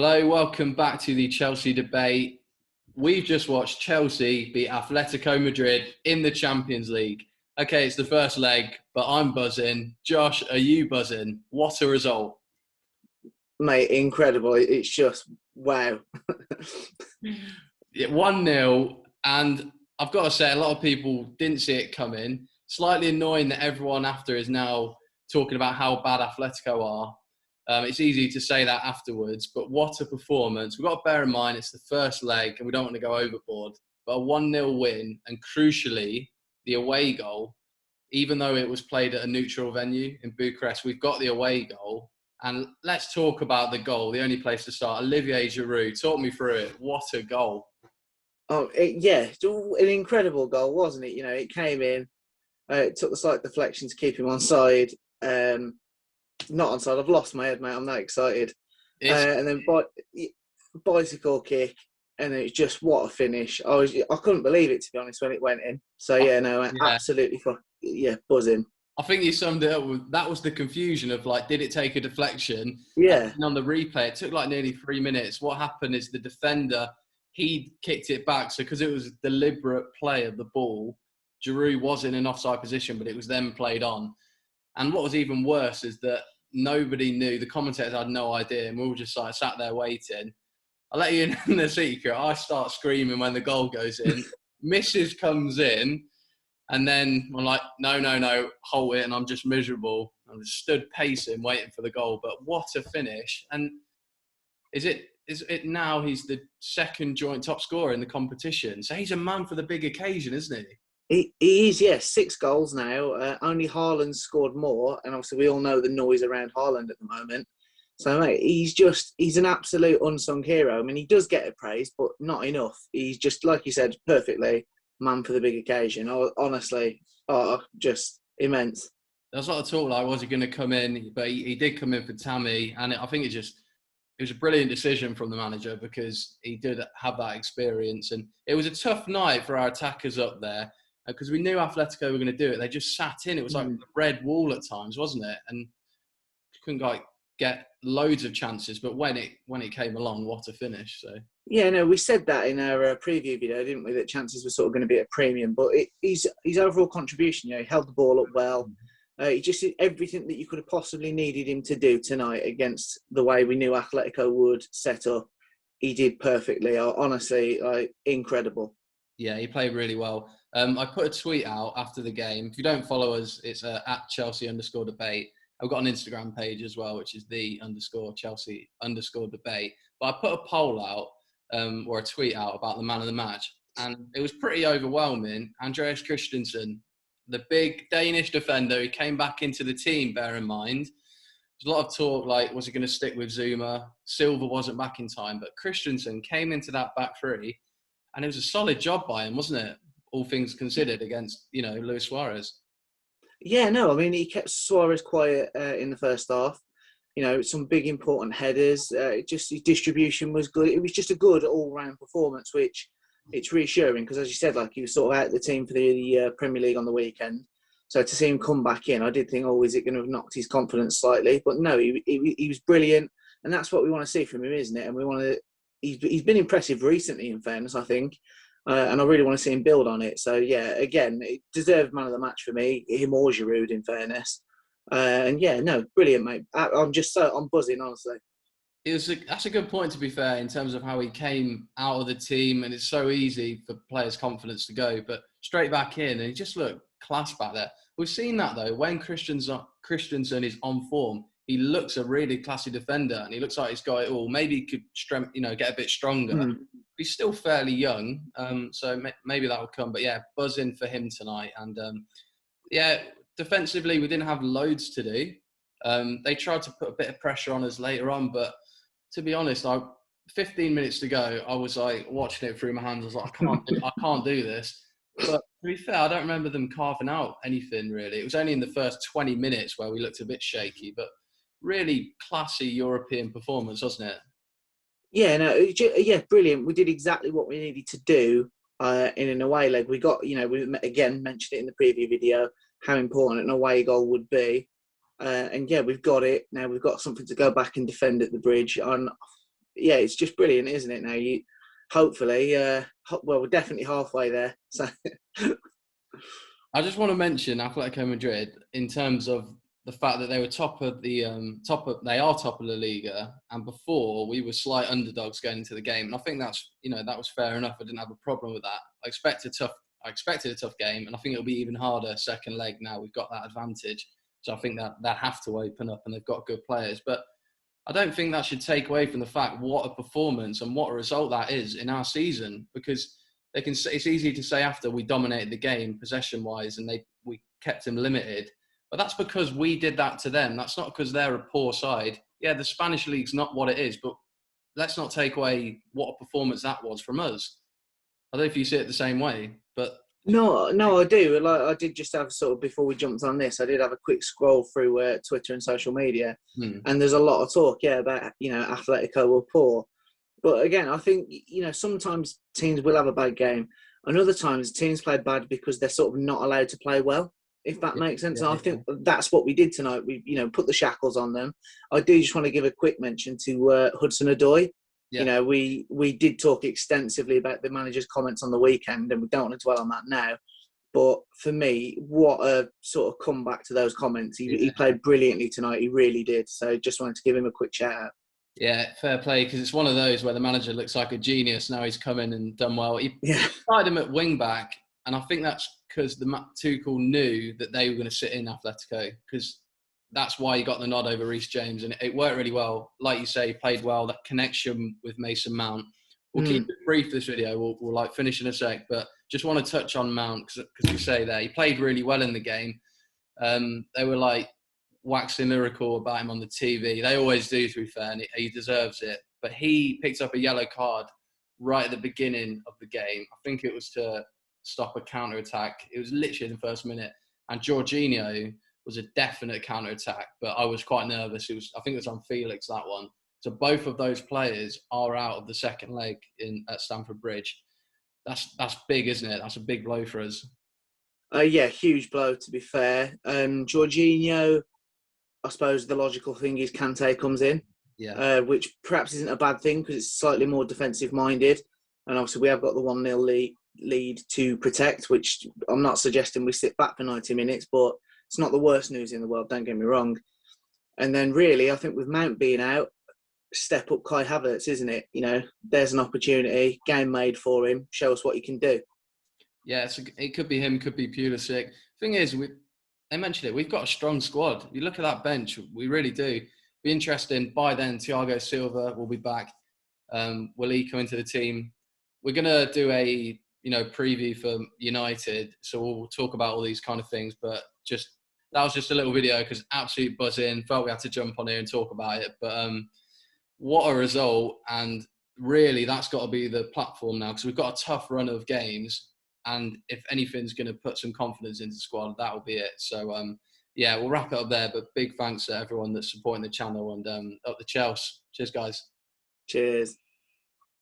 Hello, welcome back to the Chelsea debate. We've just watched Chelsea beat Atletico Madrid in the Champions League. Okay, it's the first leg, but I'm buzzing. Josh, are you buzzing? What a result. Mate, incredible. It's just, wow. 1-0, and I've got to say, a lot of people didn't see it coming. Slightly annoying that everyone after is now talking about how bad Atletico are. It's easy to say that afterwards, but what a performance. We've got to bear in mind it's the first leg and we don't want to go overboard. But a 1-0 win, and crucially, the away goal, even though it was played at a neutral venue in Bucharest, we've got the away goal. And let's talk about the goal, the only place to start. Olivier Giroud, talk me through it. What a goal. Yeah, it's an incredible goal, wasn't it? It came in, it took the slight deflection to keep him onside. Not onside, I've lost my head, mate. I'm that excited. And then bicycle kick, and it's just what a finish. I couldn't believe it, to be honest, when it went in. So, absolutely, buzzing. I think you summed it up with, that was the confusion of did it take a deflection? Yeah. And on the replay, it took nearly 3 minutes. What happened is the defender, he kicked it back. So because it was a deliberate play of the ball, Giroud was in an offside position, but it was then played on. And what was even worse is that nobody knew. The commentators had no idea, and we all just sat there waiting. I'll let you in the secret. I start screaming when the goal goes in. Mrs. comes in, and then I'm like, no, hold it, and I'm just miserable. I'm just stood pacing, waiting for the goal. But what a finish! And is it now he's the second joint top scorer in the competition? So he's a man for the big occasion, isn't he? He is, yes. 6 goals now. Only Haaland scored more, and obviously we all know the noise around Haaland at the moment. So, mate, he's an absolute unsung hero. I mean, he does get praise, but not enough. He's just, like you said, perfectly man for the big occasion. Honestly, just immense. There was a lot of talk was he going to come in, but he did come in for Tammy, and I think it was a brilliant decision from the manager because he did have that experience, and it was a tough night for our attackers up there. Because we knew Atletico were going to do it. They just sat in. It was like a red wall at times, wasn't it? And couldn't get loads of chances. But when it came along, what a finish. So yeah, no, we said that in our preview video, didn't we? That chances were sort of going to be at a premium. But his overall contribution, he held the ball up well. He just did everything that you could have possibly needed him to do tonight against the way we knew Atletico would set up. He did perfectly. Honestly, incredible. Yeah, he played really well. I put a tweet out after the game. If you don't follow us, it's at Chelsea_debate. I've got an Instagram page as well, which is _Chelsea_debate. But I put a poll out or a tweet out about the man of the match. And it was pretty overwhelming. Andreas Christensen, the big Danish defender who came back into the team, bear in mind. There's a lot of talk was he going to stick with Zuma? Silva wasn't back in time. But Christensen came into that back three. And it was a solid job by him, wasn't it? All things considered against, Luis Suarez. Yeah, no, I mean, he kept Suarez quiet in the first half. Some big important headers. Just his distribution was good. It was just a good all-round performance, which it's reassuring because, as you said, he was sort of out of the team for the Premier League on the weekend. So to see him come back in, I did think, is it going to have knocked his confidence slightly? But no, he was brilliant, and that's what we want to see from him, isn't it? And we want to. He's been impressive recently, in fairness, I think. And I really want to see him build on it. So, yeah, again, it deserved man of the match for me, him or Giroud, in fairness. And, yeah, no, brilliant, mate. I'm buzzing, honestly. That's a good point, to be fair, in terms of how he came out of the team. And it's so easy for players' confidence to go. But straight back in, and he just looked class back there. We've seen that, though, when Christensen is on form, he looks a really classy defender, and he looks like he's got it all. Maybe he could, get a bit stronger. He's still fairly young, so maybe that will come. But yeah, buzzing for him tonight. And defensively, we didn't have loads to do. They tried to put a bit of pressure on us later on, but to be honest, 15 minutes to go, I was watching it through my hands. I was like, I can't do this. But to be fair, I don't remember them carving out anything really. It was only in the first 20 minutes where we looked a bit shaky, but really classy European performance, wasn't it? Yeah, brilliant. We did exactly what we needed to do in an away leg. We got, we again mentioned it in the preview video, how important an away goal would be. And yeah, we've got it. Now we've got something to go back and defend at the Bridge. And yeah, it's just brilliant, isn't it? Now hopefully, well, we're definitely halfway there. So I just want to mention Atletico Madrid in terms of the fact that they were they are top of La Liga, and before we were slight underdogs going into the game. And I think that's, that was fair enough. I didn't have a problem with that. I expected a tough game, and I think it'll be even harder second leg now. We've got that advantage, so I think that have to open up, and they've got good players. But I don't think that should take away from the fact what a performance and what a result that is in our season, because it's easy to say after we dominated the game possession-wise and we kept them limited. But that's because we did that to them. That's not because they're a poor side. Yeah, the Spanish league's not what it is, but let's not take away what a performance that was from us. I don't know if you see it the same way, but... No, I do. Like, I did just have sort of, before we jumped on this, I did have a quick scroll through Twitter and social media, and there's a lot of talk, about, Atletico were poor. But again, I think, sometimes teams will have a bad game, and other times teams play bad because they're sort of not allowed to play well, if that makes sense. And I think that's what we did tonight. We, put the shackles on them. I do just want to give a quick mention to Hudson-Odoi. Yeah. We did talk extensively about the manager's comments on the weekend, and we don't want to dwell on that now. But for me, what a sort of comeback to those comments. He played brilliantly tonight. He really did. So just wanted to give him a quick shout out. Yeah, fair play, because it's one of those where the manager looks like a genius. Now he's come in and done well. He started him at wing back, and I think that's because the Tuchel knew that they were going to sit in Atletico, because that's why he got the nod over Reece James, and it worked really well. Like you say, he played well. That connection with Mason Mount. We'll keep it brief, this video. We'll finish in a sec, but just want to touch on Mount, because you say there, he played really well in the game. They were waxing lyrical about him on the TV. They always do, to be fair, and he deserves it. But he picked up a yellow card right at the beginning of the game. I think it was to stop a counter-attack. It was literally in the first minute. And Jorginho was a definite counter-attack, but I was quite nervous. I think it was on Felix, that one. So both of those players are out of the second leg at Stamford Bridge. That's big, isn't it? That's a big blow for us. Huge blow, to be fair. Jorginho, I suppose the logical thing is Kante comes in, which perhaps isn't a bad thing because it's slightly more defensive-minded. And obviously we have got the 1-0 lead to protect, which I'm not suggesting we sit back for 90 minutes, but it's not the worst news in the world, don't get me wrong. And then really, I think with Mount being out, step up Kai Havertz, isn't it? There's an opportunity, game made for him, show us what he can do. Yeah, it could be him, could be Pulisic. Thing is, they mentioned it, we've got a strong squad. You look at that bench, we really do. Be interesting. By then, Thiago Silva will be back. Will he come into the team? We're going to do a preview for United, so we'll talk about all these kind of things. But that was just a little video because absolute buzzing. Felt we had to jump on here and talk about it. But what a result! And really, that's got to be the platform now, because we've got a tough run of games. And if anything's going to put some confidence into the squad, that will be it. So, we'll wrap it up there. But big thanks to everyone that's supporting the channel, and up the Chelsea. Cheers, guys. Cheers.